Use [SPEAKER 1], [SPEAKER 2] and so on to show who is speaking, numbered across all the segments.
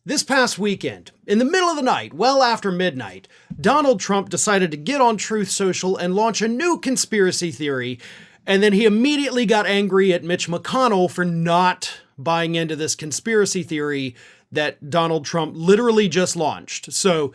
[SPEAKER 1] This past weekend, in the middle of the night, well after midnight, Donald Trump decided to get on Truth Social and launch a new conspiracy theory, and then he immediately got angry at Mitch McConnell for not buying into this conspiracy theory that Donald Trump literally just launched. So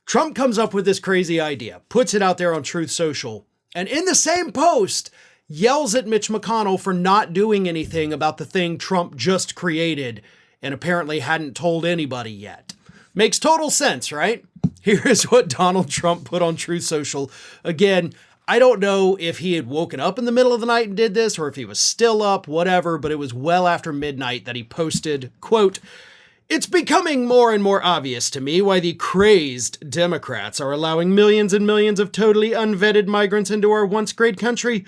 [SPEAKER 1] Trump comes up with this crazy idea, puts it out there on Truth Social, and in the same post, yells at Mitch McConnell for not doing anything about the thing Trump just created and apparently hadn't told anybody yet. Makes total sense, right? Here is what Donald Trump put on Truth Social. Again, I don't know if he had woken up in the middle of the night and did this, or if he was still up, whatever, but it was well after midnight that he posted, quote, "It's becoming more and more obvious to me why the crazed Democrats are allowing millions and millions of totally unvetted migrants into our once great country.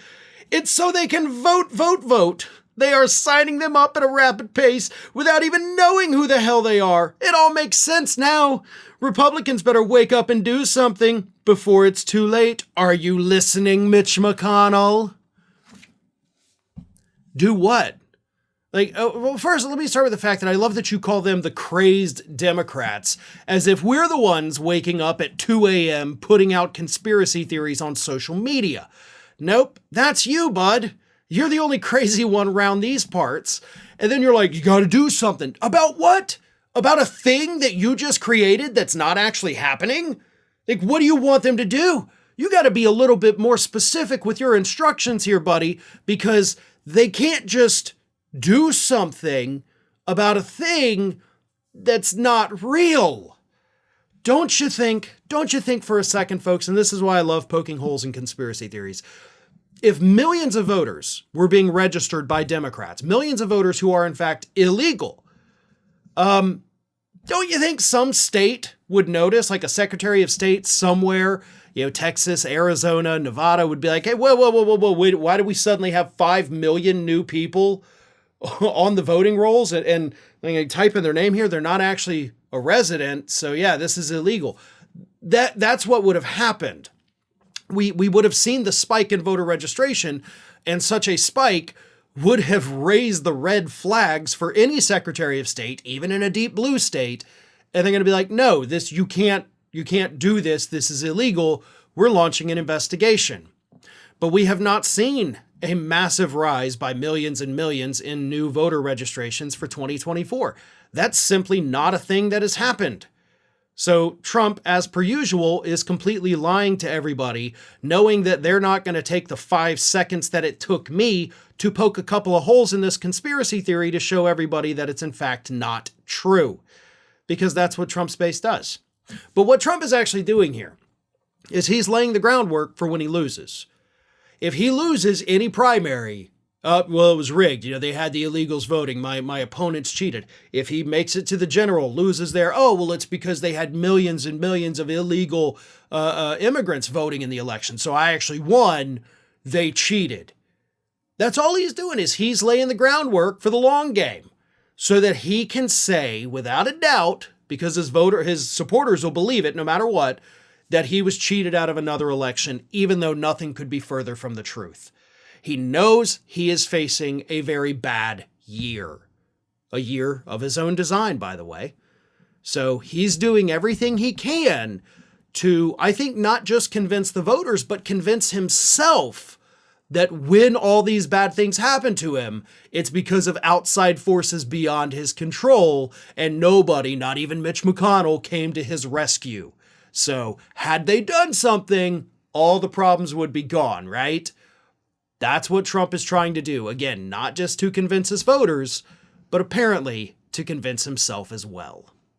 [SPEAKER 1] It's so they can vote. They are signing them up at a rapid pace without even knowing who the hell they are. It all makes sense now. Republicans better wake up and do something before it's too late. Are you listening, Mitch McConnell?" Do what? Well, first, let me start with the fact that I love that you call them the crazed Democrats, as if we're the ones waking up at 2 a.m. putting out conspiracy theories on social media. Nope, that's you, bud. You're the only crazy one around these parts. And then you're like, you got to do something. About what? About a thing that you just created that's not actually happening? Like, what do you want them to do? You got to be a little bit more specific with your instructions here, buddy, because they can't just do something about a thing that's not real. Don't you think for a second, folks, and this is why I love poking holes in conspiracy theories. If millions of voters were being registered by Democrats, millions of voters who are in fact illegal, don't you think some state would notice, like a Secretary of State somewhere, Texas, Arizona, Nevada would be like, hey, whoa, wait, why do we suddenly have 5 million new people on the voting rolls and they type in their name here? They're not actually a resident. So yeah, this is illegal. That's what would have happened. We would have seen the spike in voter registration, and such a spike would have raised the red flags for any Secretary of State, even in a deep blue state. And they're going to be like, no, you can't do this. This is illegal. We're launching an investigation. But we have not seen a massive rise by millions and millions in new voter registrations for 2024. That's simply not a thing that has happened. So Trump, as per usual, is completely lying to everybody, knowing that they're not going to take the 5 seconds that it took me to poke a couple of holes in this conspiracy theory to show everybody that it's in fact not true. Because that's what Trump's base does. But what Trump is actually doing here is he's laying the groundwork for when he loses. If he loses any primary, it was rigged. They had the illegals voting. My opponents cheated. If he makes it to the general, loses there, it's because they had millions and millions of illegal immigrants voting in the election. So I actually won. They cheated. That's all he's doing, is he's laying the groundwork for the long game so that he can say without a doubt, because his supporters will believe it no matter what, that he was cheated out of another election, even though nothing could be further from the truth. He knows he is facing a very bad year. A year of his own design, by the way. So he's doing everything he can to, I think, not just convince the voters, but convince himself that when all these bad things happen to him, it's because of outside forces beyond his control, and nobody, not even Mitch McConnell, came to his rescue. So had they done something, all the problems would be gone, right? That's what Trump is trying to do. Again, not just to convince his voters, but apparently to convince himself as well.